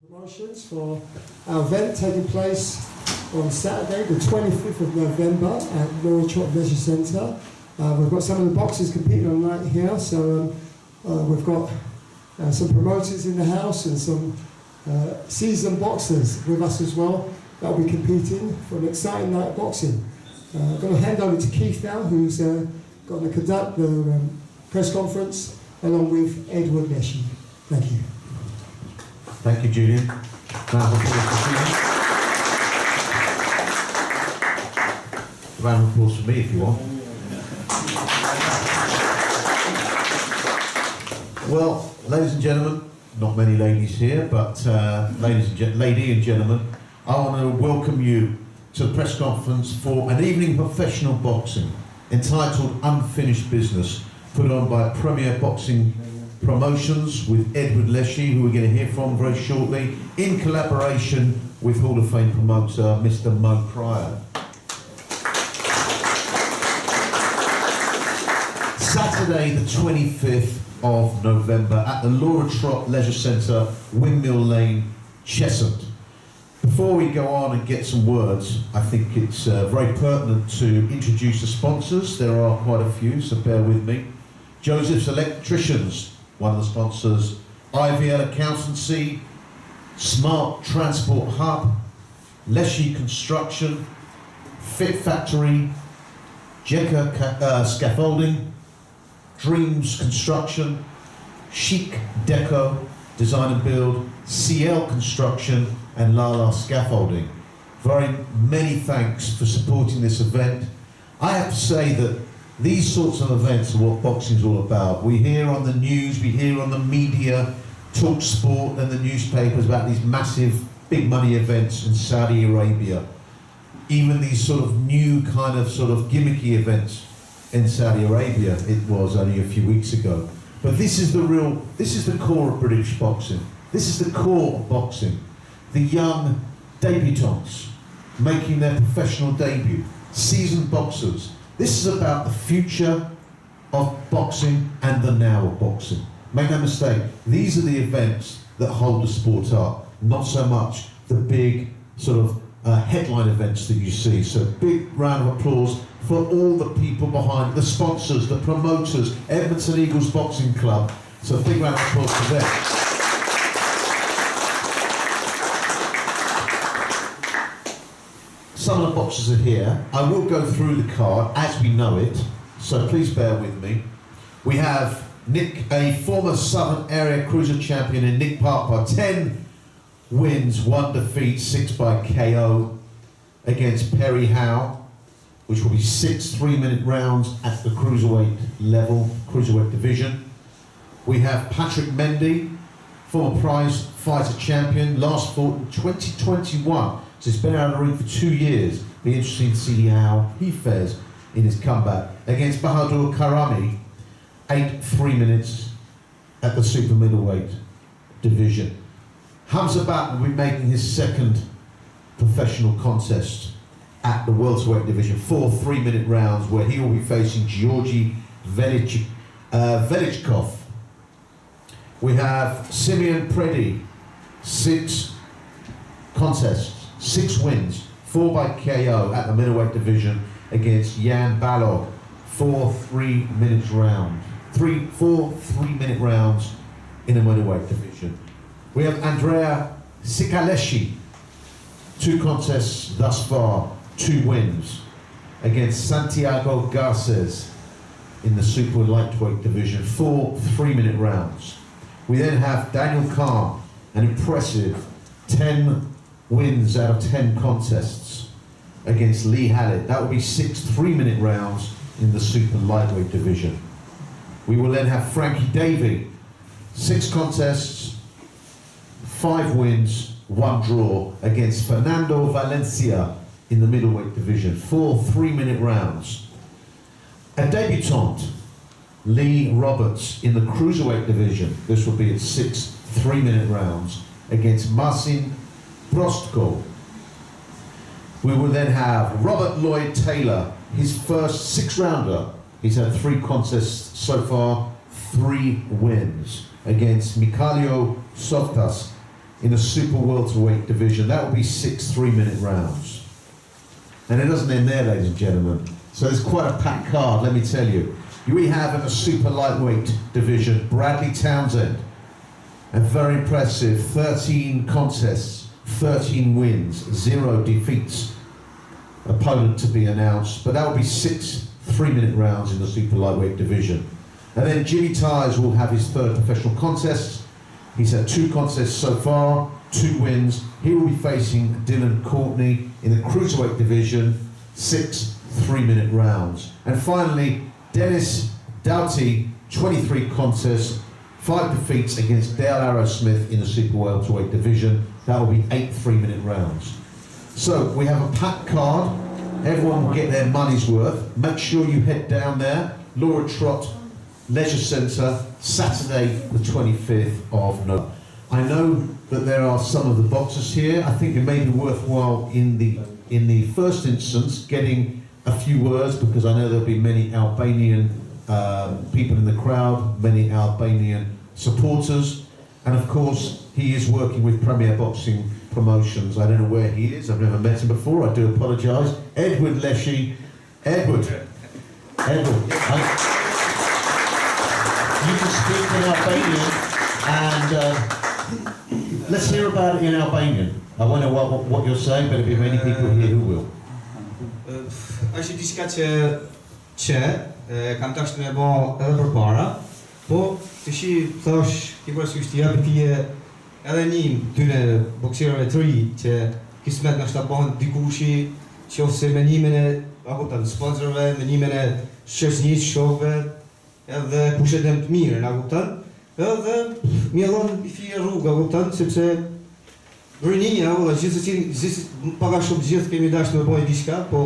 Promotions for our event taking place on Saturday, the 25th of November at Laura Trott Leisure Centre. We've got some of the boxers competing on night here, so we've got some promoters in the house and some seasoned boxers with us as well that will be competing for an exciting night of boxing. I'm going to hand over to Keith now, who's going to conduct the press conference along with Edward Leshy. Thank you. Thank you, Julian. Now, a round of applause for me if you want. Well, ladies and gentlemen, not many ladies here, but lady and gentlemen, I want to welcome you to the press conference for an evening of professional boxing entitled Unfinished Business, put on by Premier Boxing Promotions with Edward Leshy, who we're going to hear from very shortly, in collaboration with Hall of Fame promoter Mr. Mo Pryor. Saturday the 25th of November at the Laura Trott Leisure Centre, Windmill Lane, Cheshunt. Before we go on and get some words, I think it's very pertinent to introduce the sponsors. There are quite a few, so bear with me. Joseph's Electricians, one of the sponsors, IVL Accountancy, Smart Transport Hub, Leshy Construction, Fit Factory, Jekka Scaffolding, Dreams Construction, Chic Deco, Design and Build, CL Construction, and Lala Scaffolding. Very many thanks for supporting this event. I have to say that these sorts of events are what boxing is all about. We hear on the news, we hear on the media, Talk Sport and the newspapers about these massive big money events in Saudi Arabia. Even these sort of new kind of gimmicky events in Saudi Arabia, it was only a few weeks ago. But this is the core of British boxing. This is the core of boxing. The young debutantes making their professional debut, seasoned boxers. This is about the future of boxing and the now of boxing. Make no mistake, these are the events that hold the sport up, not so much the big headline events that you see. So big round of applause for all the people behind, the sponsors, the promoters, Edmonton Eagles Boxing Club. So a big round of applause for them. Some of the boxers are here. I will go through the card as we know it, so please bear with me. We have Nick, a former Southern Area Cruiser champion in Nick Parker, 10 wins, 1 defeat, 6 by KO against Perry Howe, which will be 6 3-minute rounds at the cruiserweight level, cruiserweight division. We have Patrick Mendy, former prize fighter champion, last fought in 2021. So he's been out of the ring for 2 years. Be interesting to see how he fares in his comeback against Bahadur Karami, 8 3-minutes at the super middleweight division. Hamza Bat will be making his second professional contest at the welterweight division, 4 3-minute rounds, where he will be facing Georgi Velichkov. We have Simeon Preddy, 6 contests, 6 wins, 4 by KO at the middleweight division against Jan Balog, 4 3-minute rounds. 4 3-minute rounds in the middleweight division. We have Andrea Sikaleshi, 2 contests thus far, 2 wins against Santiago Garces in the super lightweight division, 4 3-minute rounds. We then have Daniel Khan, an impressive 10 wins out of 10 contests against Lee Hallett. That will be 6 3-minute rounds in the super lightweight division. We will then have Frankie Davey, 6 contests, 5 wins, 1 draw against Fernando Valencia in the middleweight division, 4 3-minute rounds. A debutante, Lee Roberts, in the cruiserweight division. This will be at 6 3-minute rounds against Marcin Prostko. We will then have Robert Lloyd Taylor, his first 6-rounder. He's had 3 contests so far, 3 wins against Mikhailo Sovtas, in the super welterweight division. That will be 6 3-minute rounds. And it doesn't end there, ladies and gentlemen. So there's quite a packed card, let me tell you. We have in the super lightweight division, Bradley Townsend. And very impressive, 13 contests, 13 wins, 0 defeats. Opponent to be announced, but that will be 6 3-minute rounds in the super lightweight division. And then Jimmy Tyres will have his 3rd professional contest. He's had 2 contests so far, 2 wins. He will be facing Dylan Courtney in the cruiserweight division, 6 3-minute rounds. And finally, Dennis Doughty, 23 contests, 5 defeats against Dale Arrowsmith in the super welterweight division. That will be 8 3-minute rounds. So we have a packed card. Everyone will get their money's worth. Make sure you head down there, Laura Trott Leisure Centre, Saturday the 25th of November. I know that there are some of the boxers here. I think it may be worthwhile in the first instance getting a few words, because I know there'll be many Albanian people in the crowd, many Albanian supporters, and of course he is working with Premier Boxing Promotions. I don't know where he is, I've never met him before, I do apologise. Edward Leshy. Edward. You can speak in Albanian, and let's hear about it in Albanian. I wonder what you're saying, but there'll be many people here who will. Është diçka që kam tash me bë edhe përpara, po të shi thash ti parasysh të japi ti edhe dyne bokserëve të ri që kismet na shta bën dikushi qofse menimin e apo të sponsorëve, menimin e shoqënisë, shokëve, edhe pushetem të mirë, na kupton? Edhe më dhon i fije rruga, kupton, sepse rinia valla gjithsesi paga shumë gjithë kemi dashur të bëjmë diçka, po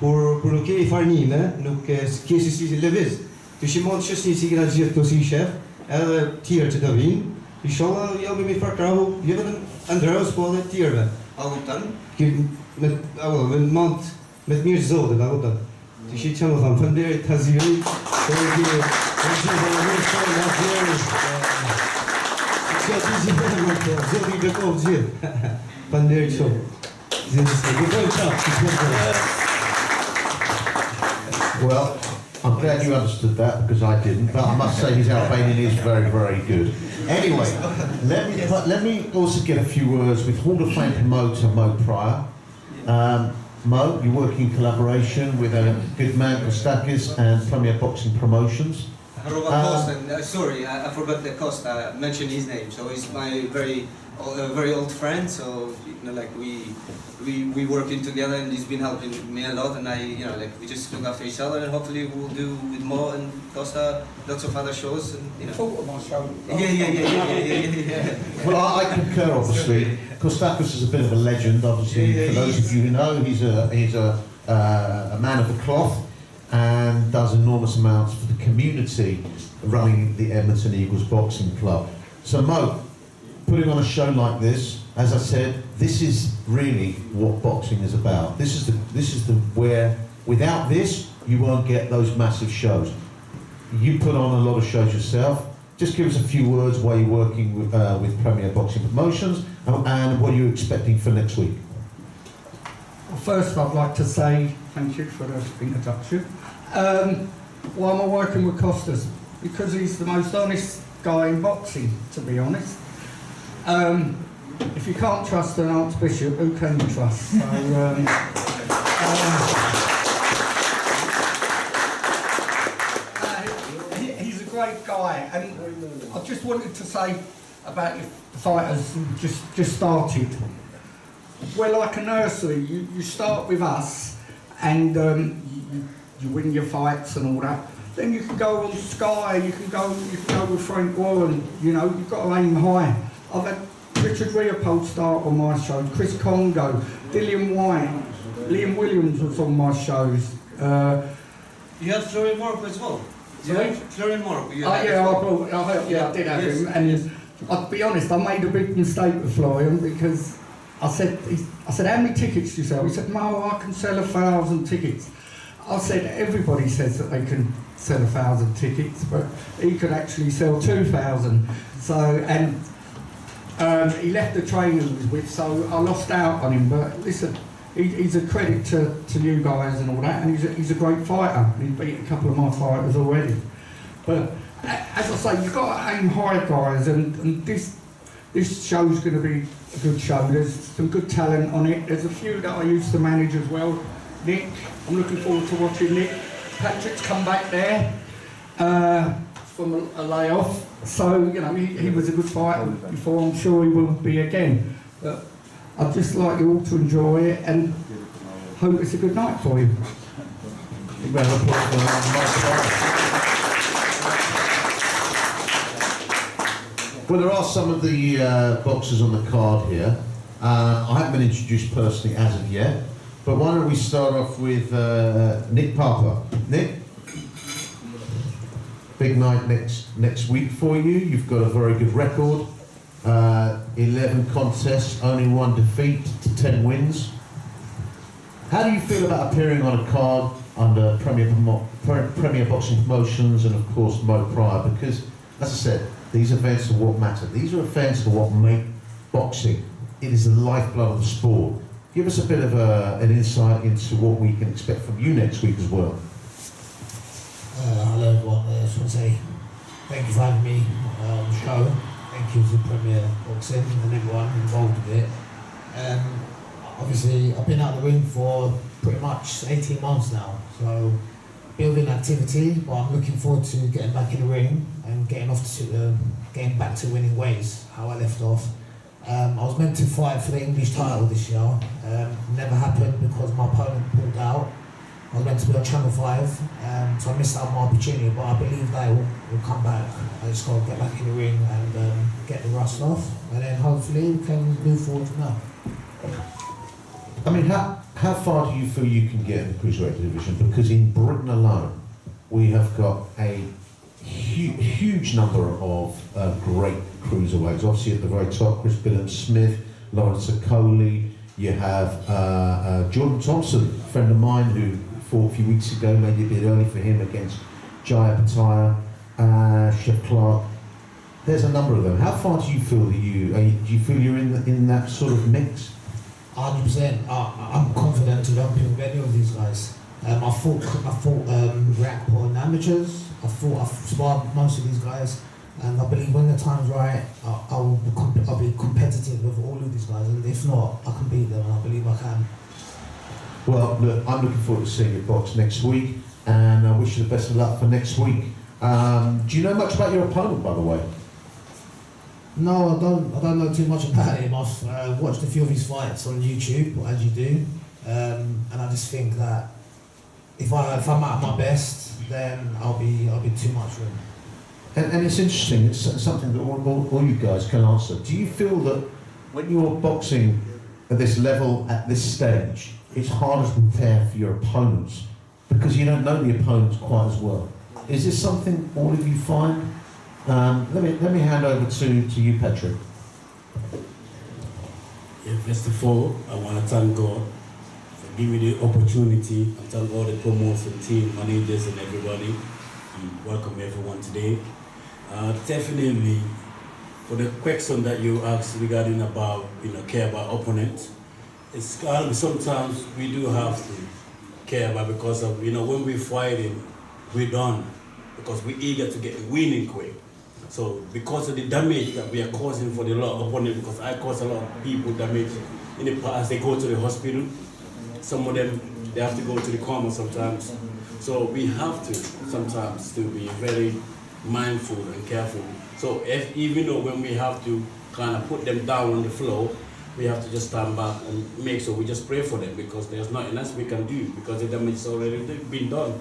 kur nuk ke i farnime, nuk ke si lëviz. Të shimon shoqënisë si kena gjithë këto si shef, edhe tjerë që të vinë. Inshallah jam me farkrahu, jo vetëm Andreas, po edhe tjerëve. A kupton? Me mand me të mirë zotit, a kupton? Ti shi çfarë më thon, faleminderit Haziri, për gjithë Zoti bekov gjithë. Faleminderit shumë. Well, I'm glad you understood that, because I didn't, but I must say his Albanian is very, very good. Anyway, let me also get a few words with Hall of Fame promoter Mo Pryor. Mo, you work in collaboration with a good man, Costakis, and Premier Boxing Promotions. Sorry, I forgot the Costa. Mentioned his name. So he's my very old friend. So we working together, and he's been helping me a lot. And we just look after each other, and hopefully we'll do with Mo and Costa lots of other shows. And Yeah. Well, I concur, obviously. Costakis is a bit of a legend, obviously. For those of you who know, he's a man of the cloth, and does enormous amounts for the community running the Edmonton Eagles Boxing Club. So Mo, putting on a show like this, as I said, this is really what boxing is about. This is the where without this you won't get those massive shows. You put on a lot of shows yourself. Just give us a few words while you're working with Premier Boxing Promotions, and what are you expecting for next week? Well, first I'd like to say thank you for the introduction. Why am I working with Costas? Because he's the most honest guy in boxing, to be honest. If you can't trust an Archbishop, who can you trust? So, he's a great guy, and I just wanted to say about your fighters who just started. We're like a nursery. You start with us, and you win your fights and all that. Then you can go on Sky. You can go with Frank Warren. You've got to aim high. I've had Richard Leopold start on my show, Chris Congo, Dillian White, Liam Williams was on my shows. You had Florian Morocco as well. Sorry? Florian Morocco. I did have him, and I'll be honest, I made a big mistake with Florian, because I said, how many tickets do you sell? He said, no, I can sell 1,000 tickets. I said, everybody says that they can sell 1,000 tickets, but he could actually sell 2,000. So, and He left the trainer he was with, so I lost out on him. But listen, he's a credit to you guys and all that, and he's a great fighter. He's beat a couple of my fighters already. But as I say, you've got to aim high, guys, and this show's going to be a good show. There's some good talent on it. There's a few that I used to manage as well. Nick, I'm looking forward to watching Nick. Patrick's come back there from a layoff, so you know he was a good fighter before. I'm sure he will be again. But I'd just like you all to enjoy it and hope it's a good night for you. Well, there are some of the boxers on the card here. I haven't been introduced personally as of yet, but why don't we start off with Nick Papa. Nick, big night next week for you. You've got a very good record. 11 contests, only 1 defeat to 10 wins. How do you feel about appearing on a card under Premier Boxing Promotions and of course Mo Pryor? Because, as I said, these events are what matter. These are events that are what make boxing. It is the lifeblood of the sport. Give us a bit of an insight into what we can expect from you next week as well. Hello everyone, I just want to say thank you for having me on the show. Thank you to Premier Boxing and everyone involved with it. Obviously I've been out of the ring for pretty much 18 months now, so building activity, but I'm looking forward to getting back in the ring and getting back to winning ways, how I left off. I was meant to fight for the English title this year, never happened because my opponent pulled out. I was meant to be on Channel 5, so I missed out on my opportunity, but I believe that it will come back. I just got to get back in the ring and get the rust off, and then hopefully we can move forward from there. I mean, how far do you feel you can get in the cruiserweight division? Because in Britain alone, we have got a huge number of great cruiserweights. Obviously at the very top, Chris Billings-Smith, Lawrence Okoli. You have Jordan Thompson, a friend of mine who fought a few weeks ago, maybe a bit early for him against Jaya Pattaya, Chef Clark. There's a number of them. How far do you feel that do you feel you're in that sort of mix? 100%. I'm confident to jump in with any of these guys. I fought Reactport and amateurs. I've sparred most of these guys, and I believe when the time's right, I'll be competitive with all of these guys, and if not, I can beat them, and I believe I can. Well, look, I'm looking forward to seeing you box next week, and I wish you the best of luck for next week. Do you know much about your opponent, by the way? No, I don't know too much about him. I've watched a few of his fights on YouTube, as you do, and I just think that if I'm at my best, then I'll be too much for him. And it's interesting. It's something that all you guys can answer. Do you feel that when you're boxing at this level, at this stage, it's harder to prepare for your opponents because you don't know the opponents quite as well? Is this something all of you find? Let me hand over to you, Patrick. Yeah, first of all, I want to thank God for giving me the opportunity and thank all the promotion team, managers and everybody. And welcome everyone today. Definitely, for the question that you asked regarding about, care about opponents, it's sometimes we do have to care about because of, when we're fighting, we're done because we're eager to get winning quick. So because of the damage that we are causing for the lot of opponents, because I cause a lot of people damage in the past, they go to the hospital. Some of them, they have to go to the coma sometimes. So we have to sometimes to be very mindful and careful. So even though when we have to kind of put them down on the floor, we have to just stand back and make sure we just pray for them because there's nothing else we can do because the damage has already been done.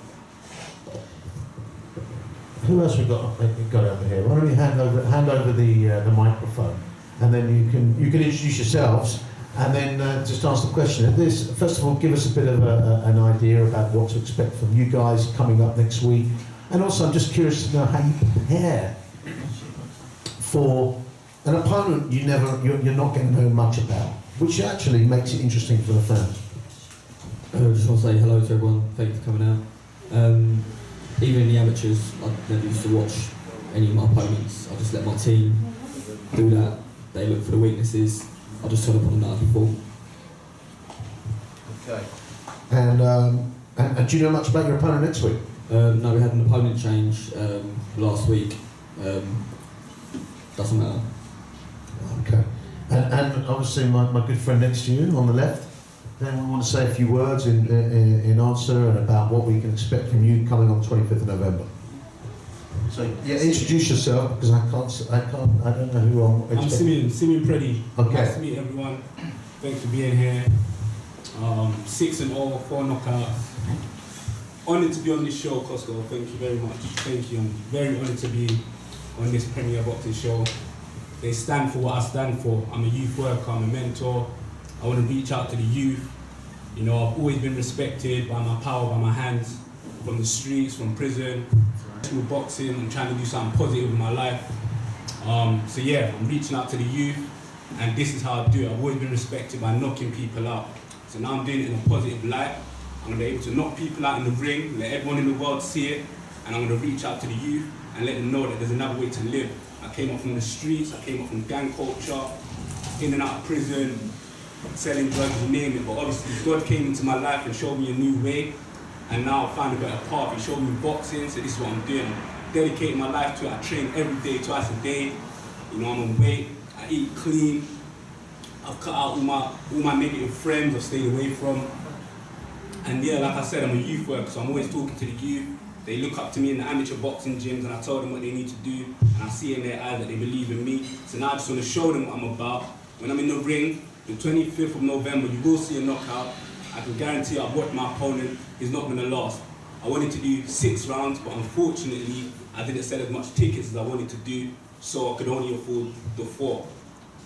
Who else we got over here? Why don't you hand over the microphone, and then you can introduce yourselves, and then just ask the question. First of all, give us a bit of an idea about what to expect from you guys coming up next week, and also I'm just curious to know how you prepare for an opponent you're not going to know much about, which actually makes it interesting for the fans. I just want to say hello to everyone. Thank you for coming out. Even in the amateurs, I never used to watch any of my opponents. I just let my team do that. they look for the weaknesses. I just turn up on the night before. Okay. And do you know much about your opponent next week? No, we had an opponent change last week. Doesn't matter. Okay. And obviously my good friend next to you on the left, then we want to say a few words in answer and about what we can expect from you coming on the 25th of November. So yeah, introduce yourself because I don't know who I'm expecting. I'm Simeon Preddy. Okay. Nice to meet everyone. Thanks for being here. 6-0, 4 knockouts. Honoured to be on this show, Costco. Thank you very much. Thank you. I'm very honoured to be on this Premier Boxing show. They stand for what I stand for. I'm a youth worker, I'm a mentor. I want to reach out to the youth. You know, I've always been respected by my power, by my hands, from the streets, from prison, to boxing. I'm trying to do something positive in my life. So yeah, I'm reaching out to the youth, and this is how I do it. I've always been respected by knocking people out. So now I'm doing it in a positive light. I'm going to be able to knock people out in the ring, let everyone in the world see it, and I'm going to reach out to the youth and let them know that there's another way to live. I came up from the streets, I came up from gang culture, in and out of prison, selling drugs, you name it, but obviously God came into my life and showed me a new way, and now I found a better path. He showed me boxing, so this is what I'm doing. I'm dedicating my life to it. I train every day, twice a day. You know, I'm on weight, I eat clean, I've cut out all my negative friends I've stayed away from. And yeah, like I said, I'm a youth worker, so I'm always talking to the youth. They look up to me in the amateur boxing gyms, and I tell them what they need to do, and I see in their eyes that they believe in me. So now I just want to show them what I'm about. When I'm in the ring, the 25th of November, you will see a knockout. I can guarantee I've watched my opponent, he's not going to last. I wanted to do 6 rounds, but unfortunately, I didn't sell as much tickets as I wanted to do, so I could only afford the 4.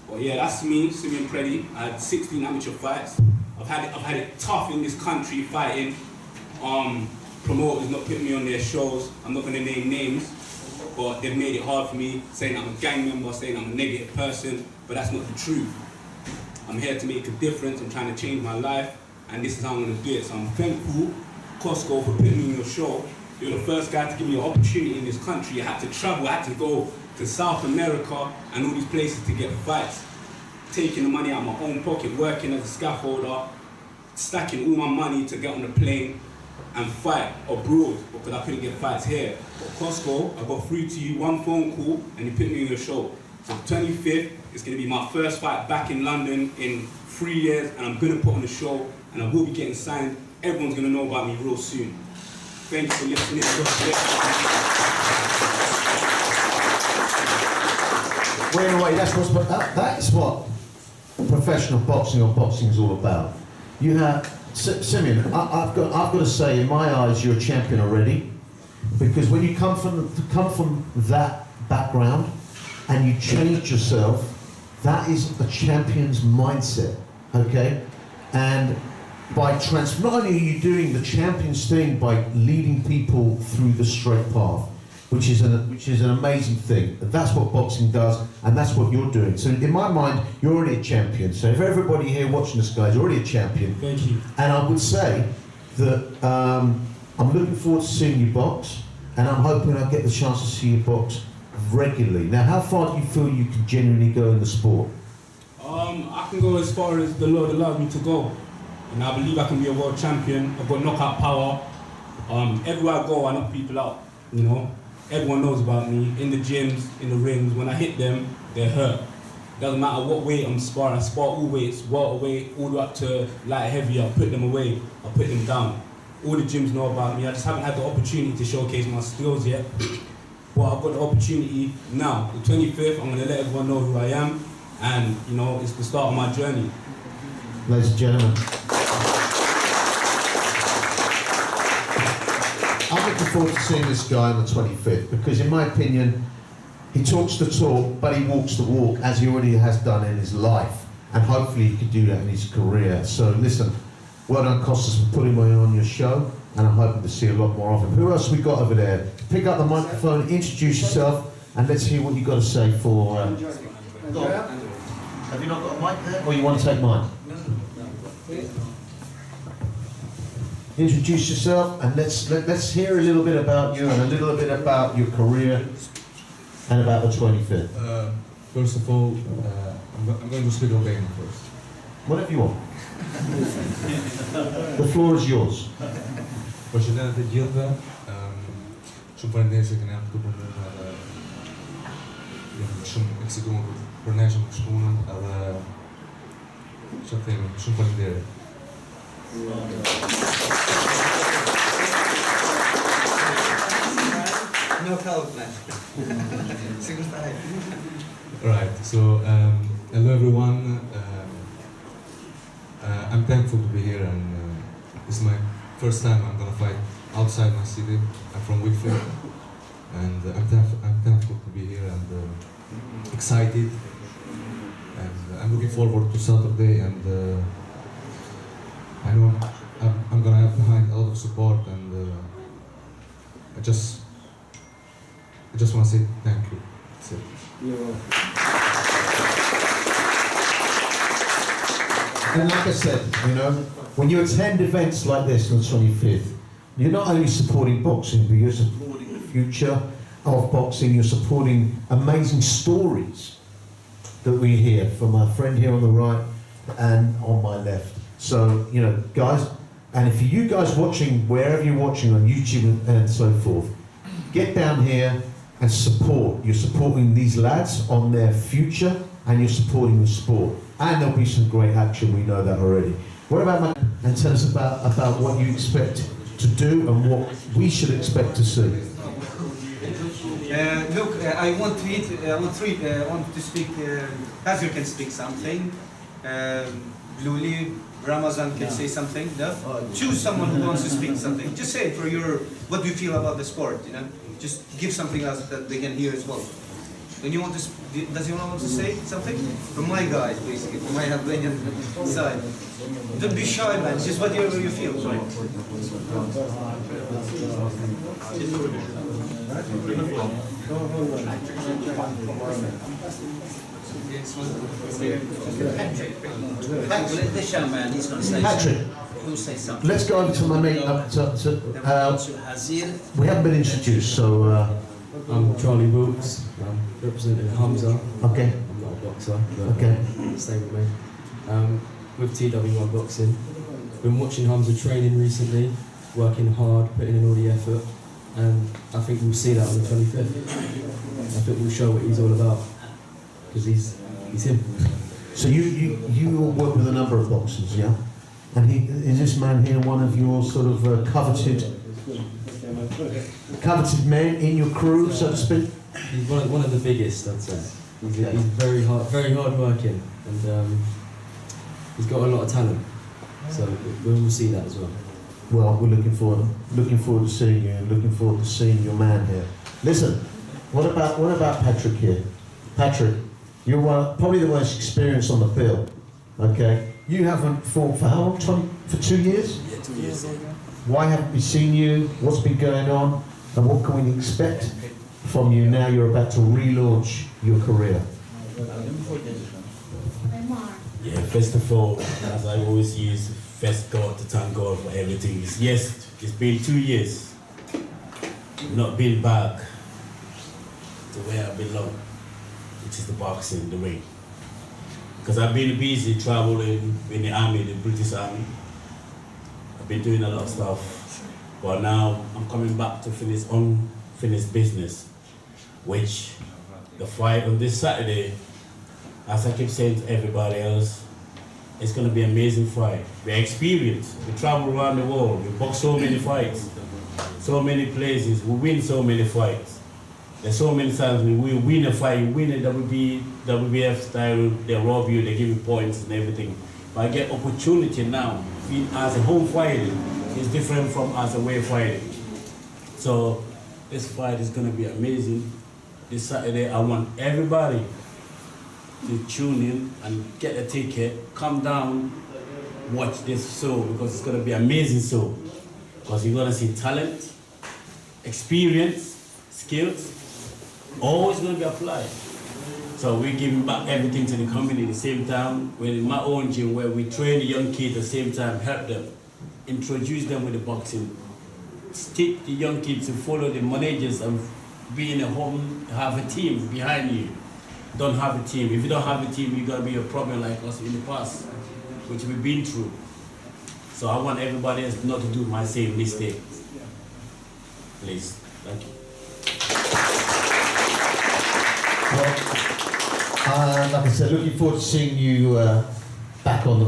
But yeah, that's me, Simeon Preddy. I had 16 amateur fights. I've had it tough in this country fighting. Promoters not putting me on their shows. I'm not going to name names, but they've made it hard for me, saying I'm a gang member, saying I'm a negative person, but that's not the truth. I'm here to make a difference. I'm trying to change my life, and this is how I'm going to do it. So I'm thankful, Costco, for putting me on your show. You're the first guy to give me an opportunity in this country. I had to travel, I had to go to South America and all these places to get fights. Taking the money out of my own pocket, working as a scaffolder, stacking all my money to get on the plane and fight abroad because I couldn't get fights here. But Costco, I got through to you, 1 phone call, and you put me on your show. So the 25th is going to be my first fight back in London in 3 years, and I'm going to put on the show, and I will be getting signed. Everyone's going to know about me real soon. Thanks for listening. Well, anyway, that's what professional boxing or boxing is all about. You have Simeon. I've got to say, in my eyes, you're a champion already, because when you come from that background and you change yourself, that is a champion's mindset. Okay, and by not only are you doing the champion's thing by leading people through the straight path, which is an amazing thing. That's what boxing does, and that's what you're doing. So in my mind, you're already a champion. So if everybody here watching this guy is already a champion, Thank you. and I would say that I'm looking forward to seeing you box, and I'm hoping I'll get the chance to see you box regularly. Now, how far do you feel you can genuinely go in the sport? I can go as far as the Lord allowed me to go, and I believe I can be a world champion. I've got knockout power. Everywhere I go, I knock people out. You know, everyone knows about me in the gyms, in the rings. When I hit them, they're hurt. Doesn't matter what weight I'm sparring. I spar all weights, welterweight, all the way up to light heavy. I put them away. I put them down. All the gyms know about me. I just haven't had the opportunity to showcase my skills yet. But I've got the opportunity now. The 25th, I'm going to let everyone know who I am. And, you know, it's the start of my journey. Ladies and gentlemen, I'm looking forward to seeing this guy on the 25th, because in my opinion, he talks the talk, but he walks the walk, as he already has done in his life, and hopefully he can do that in his career. So listen, well done, Costas, for putting me on your show, and I'm hoping to see a lot more of him. Who else we got over there? Pick up the microphone, introduce yourself, and let's hear what you've got to say for... Have you not got a mic there, or you want to take mine? Introduce yourself, and let's hear a little bit about you and a little bit about your career and about the 25th. First of all, I'm going to speak Albanian first. Whatever you want. The floor is yours. Përshëndetje të gjithëve. Shumë faleminderit që keni ardhur këtu për mua dhe jam shumë eksituar për ne shumë shpunën edhe çfarë themi, shumë faleminderit. No help, man. Right, so hello everyone. I'm thankful to be here, and this is my first time I'm gonna fight outside my city. I'm from Whitfield, and I'm thankful to be here and excited, and I'm looking forward to Saturday. And I know I'm gonna have behind a lot of support, and I just want to say thank you. That's it. And like I said, you know, when you attend events like this on the 25th, you're not only supporting boxing, but you're supporting the future of boxing, you're supporting amazing stories that we hear from our friend here on the right and on my left. So, you know, guys, and if you guys watching, wherever you're watching on YouTube and so forth, get down here and support. You're supporting these lads on their future, and you're supporting the sport. And there'll be some great action, we know that already. What about Matt? And tell us about what you expect to do and what we should expect to see. Look, I want to speak, Pastor can speak something, Luli, Ramazan can say something, no? Choose someone who wants to speak something. Just say for what do you feel about the sport, you know? Just give something else that they can hear as well. When you want to, does anyone want to say something? From my guys, basically, from my Albanian side. Don't be shy, man. Just whatever you feel. This young man, he's going to say Patrick, who'll say something. let's go over to my mate. We haven't been introduced, so. I'm Charlie Wilkes, I'm representing Hamza. Okay. I'm not a boxer, but okay. Stay with me. With TW1 Boxing. Been watching Hamza training recently, working hard, putting in all the effort, and I think we'll see that on the 25th. I think we'll show what he's all about, because he's him. So you all work with a number of boxers, yeah? And is this man here one of your sort of coveted men in your crew, so to speak? He's one of the biggest, I'd say. He's very hard working, and he's got a lot of talent. So we will see that as well. Well, we're looking forward to seeing you, and looking forward to seeing your man here. Listen, what about Patrick here? Patrick, you're probably the most experienced on the bill. Okay, you haven't fought for how long? For 2 years? Yeah, 2 years. Why haven't we seen you? What's been going on? And what can we expect from you now you're about to relaunch your career? Yeah, first of all, as I always use, first God to thank God for everything. Yes, it's been 2 years. Not been back to where I belong, which is the boxing, the ring. Because I've been busy traveling in the army, the British Army. I've been doing a lot of stuff, but now I'm coming back to finish unfinished business, which the fight on this Saturday, as I keep saying to everybody else, it's going to be an amazing fight. We're experienced, we travel around the world, we box so many fights, so many places, we win so many fights. There's so many times we win a fight, you win a WBF style, they rob you, they give you points and everything. But I get opportunity now, as a home fighting, is different from as a away fighting. So this fight is going to be amazing. This Saturday, I want everybody to tune in and get a ticket, come down, watch this show, because it's going to be an amazing show. Because you're going to see talent, experience, skills, always going to be applied. So we're giving back everything to the community at the same time. We're in my own gym where we train the young kids at the same time, help them, introduce them with the boxing, stick the young kids to follow the managers and be in a home, have a team behind you. don't have a team. If you don't have a team, you're gonna be a problem like us in the past, which we've been through. So I want everybody else not to do my same mistake. Please, thank you. Well, like I said, looking forward to seeing you back on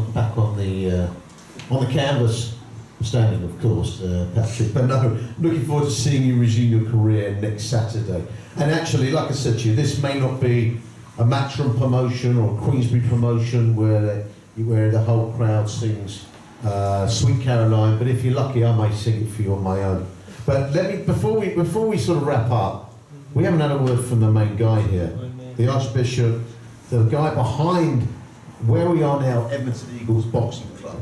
the canvas, standing, of course, Patrick. But no, looking forward to seeing you resume your career next Saturday. And actually, like I said to you, this may not be a Matchroom promotion or a Queensbury promotion where the whole crowd sings Sweet Caroline. But if you're lucky, I may sing it for you on my own. But let me, before we sort of wrap up, we haven't had a word from the main guy here, the Archbishop, the guy behind where we are now, Edmonton Eagles Boxing Club.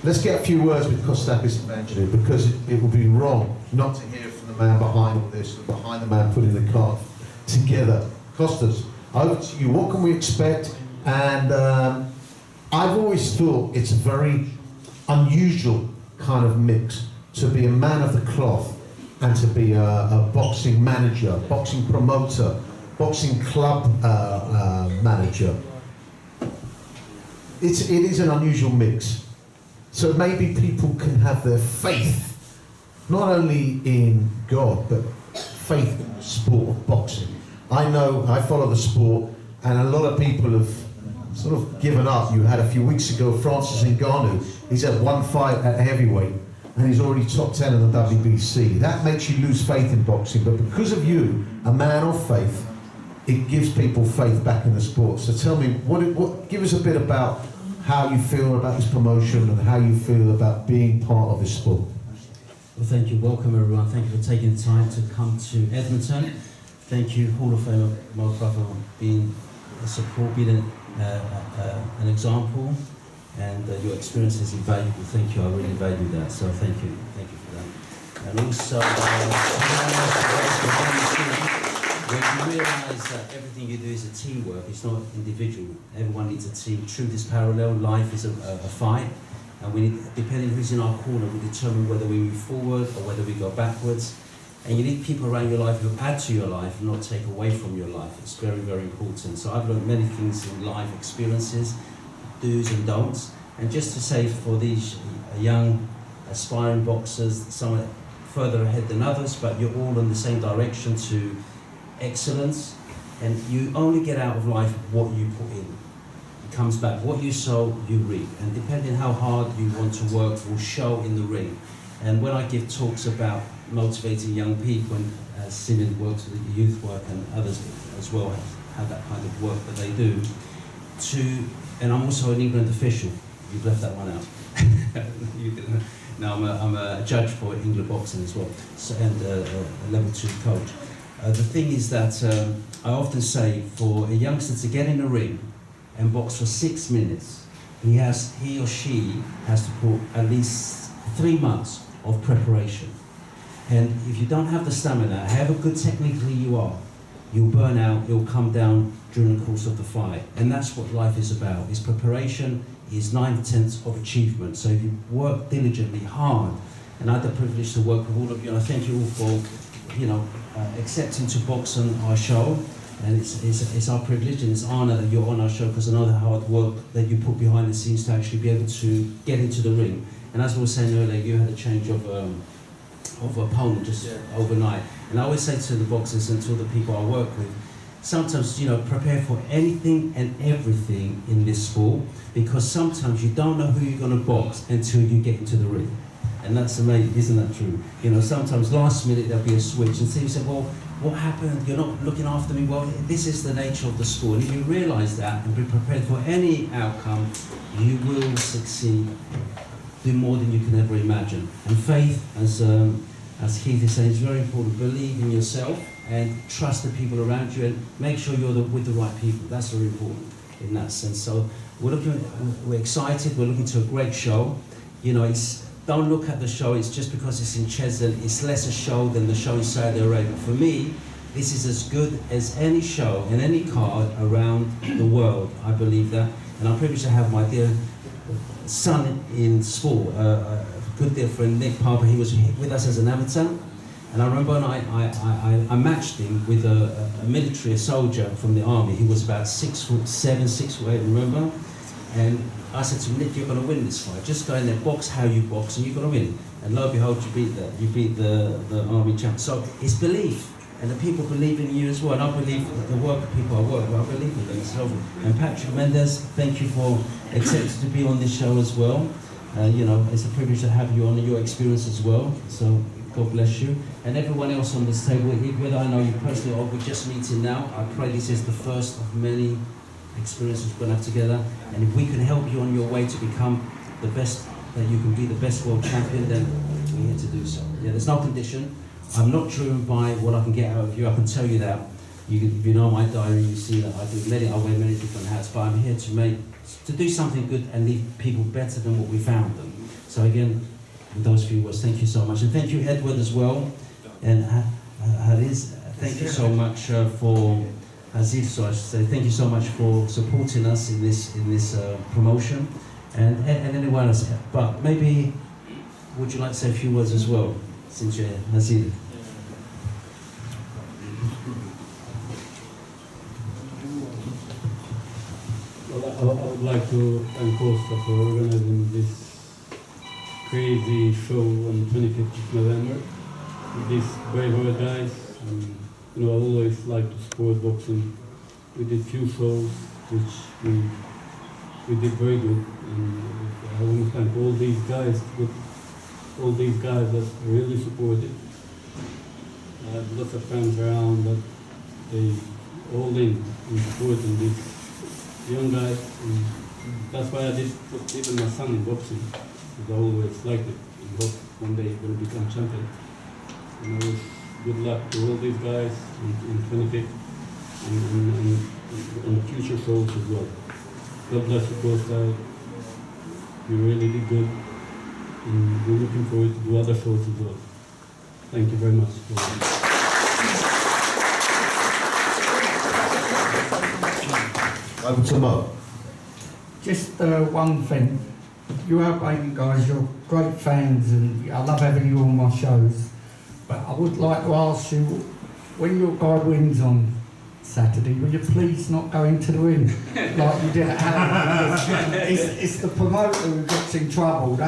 Let's get a few words with Costakis Evangelou, because it would be wrong not to hear from the man behind all this, behind the man putting the card together. Costas, over to you. What can we expect? And I've always thought it's a very unusual kind of mix to be a man of the cloth and to be a boxing manager, boxing promoter, boxing club manager. It is an unusual mix. So maybe people can have their faith, not only in God, but faith in the sport of boxing. I know, I follow the sport, and a lot of people have sort of given up. You had a few weeks ago, Francis Ngannou. He's had one fight at heavyweight, and he's already top 10 in the WBC. That makes you lose faith in boxing, but because of you, a man of faith, it gives people faith back in the sport. So tell me, give us a bit about how you feel about this promotion and how you feel about being part of this sport. Well, thank you. Welcome, everyone. Thank you for taking the time to come to Edmonton. Thank you, Hall of Famer Mo for being a support, being an example, and your experience is invaluable. Thank you. I really value that. So thank you for that. And also, when you realise that everything you do is a teamwork, it's not individual. Everyone needs a team. Truth is parallel. Life is a fight. And we need, depending who's in our corner, we determine whether we move forward or whether we go backwards. And you need people around your life who add to your life and not take away from your life. It's very, very important. So I've learned many things in life experiences, do's and don'ts. And just to say for these young, aspiring boxers, some are further ahead than others, but you're all in the same direction to excellence. And you only get out of life what you put in. It comes back. What you sow, you reap. And depending how hard you want to work will show in the ring. And when I give talks about motivating young people, and Simon works with the youth work and others as well have that kind of work that they do, and I'm also an England official. You've left that one out. No, I'm a judge for England boxing as well, and a level 2 coach. The thing is that I often say for a youngster to get in the ring and box for 6 minutes, he or she has to put at least 3 months of preparation. And if you don't have the stamina, however good technically you are, you'll burn out, you'll come down during the course of the fight. And that's what life is about. Is preparation is 9/10 of achievement. So if you work diligently, hard, and I had the privilege to work with all of you, and I thank you all for, accepting to box on our show. And it's our privilege and it's honor that you're on our show, because I know the hard work that you put behind the scenes to actually be able to get into the ring. And as I was saying earlier, you had a change of opponent just overnight. And I always say to the boxers and to the people I work with, sometimes, prepare for anything and everything in this sport, because sometimes you don't know who you're going to box until you get into the ring. And that's amazing, isn't that true? Sometimes last minute there'll be a switch, and so you say, well, what happened? You're not looking after me. Well, this is the nature of the sport. And if you realise that and be prepared for any outcome, you will succeed, do more than you can ever imagine. And faith, as Keith is saying, is very important. Believe in yourself and trust the people around you, and make sure you're with the right people. That's very important in that sense. So we're excited. We're looking to a great show. Don't look at the show. It's just because it's in Cheshunt. It's less a show than the show in Saudi Arabia. For me, this is as good as any show and any card around the world. I believe that, and I'm privileged to have my dear son in sport, a good dear friend, Nick Parker. He was with us as an amateur, And I remember when I matched him with a military, a soldier from the army. He was about 6'7", 6'8", remember? And I said to him, Nick, you're going to win this fight. Just go in there, box how you box, and you're going to win. And lo and behold, you beat the army champ. So it's belief, and the people believe in you as well. And I believe the work people I work with, I believe in them. So, and Patrick Mendes, thank you for accepting to be on this show as well. You know, it's a privilege to have you on, and your experience as well. So God bless you. And everyone else on this table, whether I know you personally or we're just meeting now, I pray this is the first of many experiences we're going to have together. And if we can help you on your way to become the best, that you can be the best world champion, then we're here to do so. Yeah, there's no condition. I'm not driven by what I can get out of you. I can tell you that. If you know my diary, you see that I wear many different hats, but I'm here to do something good and leave people better than what we found them. So again, in those few words, thank you so much. And thank you, Edward, as well. And Hariz, thank you so much for Aziz, so I should say, thank you so much for supporting us in this promotion, and anyone else. But maybe, would you like to say a few words as well, since you're Aziz? Well, I would like to thank Costa for organizing this crazy show on 25th of November with these brave guys. You know, I always like to support boxing. We did few shows which we did very good, and I want to thank all these guys that really supported. I have lots of friends around that they all in supporting these young guys, and that's why I did put even my son in boxing, because I always liked it, and hope one day he will become champion. And I wish good luck to all these guys in 25th and future shows as well. God bless you, Costa. You really did good, and we're looking forward to do other shows as well. Thank you very much. Over to Mo. Just one thing. You Albanian guys, you're great fans, and I love having you on my shows. But I would like to ask you, when your guy wins on Saturday, will you please not go into the ring like you did at Hannah? It's the promoter who gets in trouble.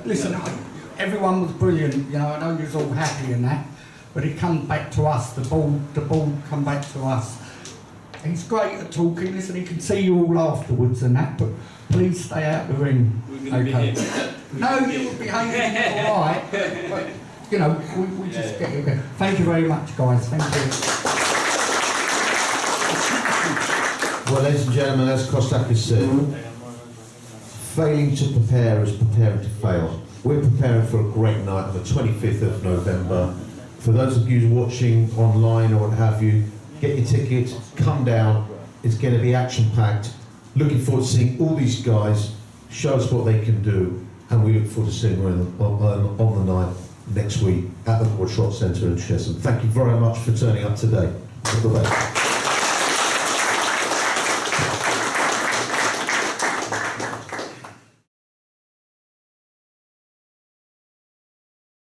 Listen, everyone was brilliant, you know, I know you was all happy and that, but it comes back to us, the ball come back to us. He's great at talking, listen, he can see you all afterwards and that, but please stay out the ring. Okay. No, you will be hanging all right, but you know, we just get you there. Thank you very much, guys. Thank you. Well, ladies and gentlemen, as Costakis said, failing to prepare is preparing to fail. We're preparing for a great night on the 25th of November. For those of you watching online or what have you, get your tickets, come down. It's going to be action-packed. Looking forward to seeing all these guys, show us what they can do, and we look forward to seeing them on the night next week at the Laura Trott Centre in Cheshunt. Thank you very much for turning up today. All the best.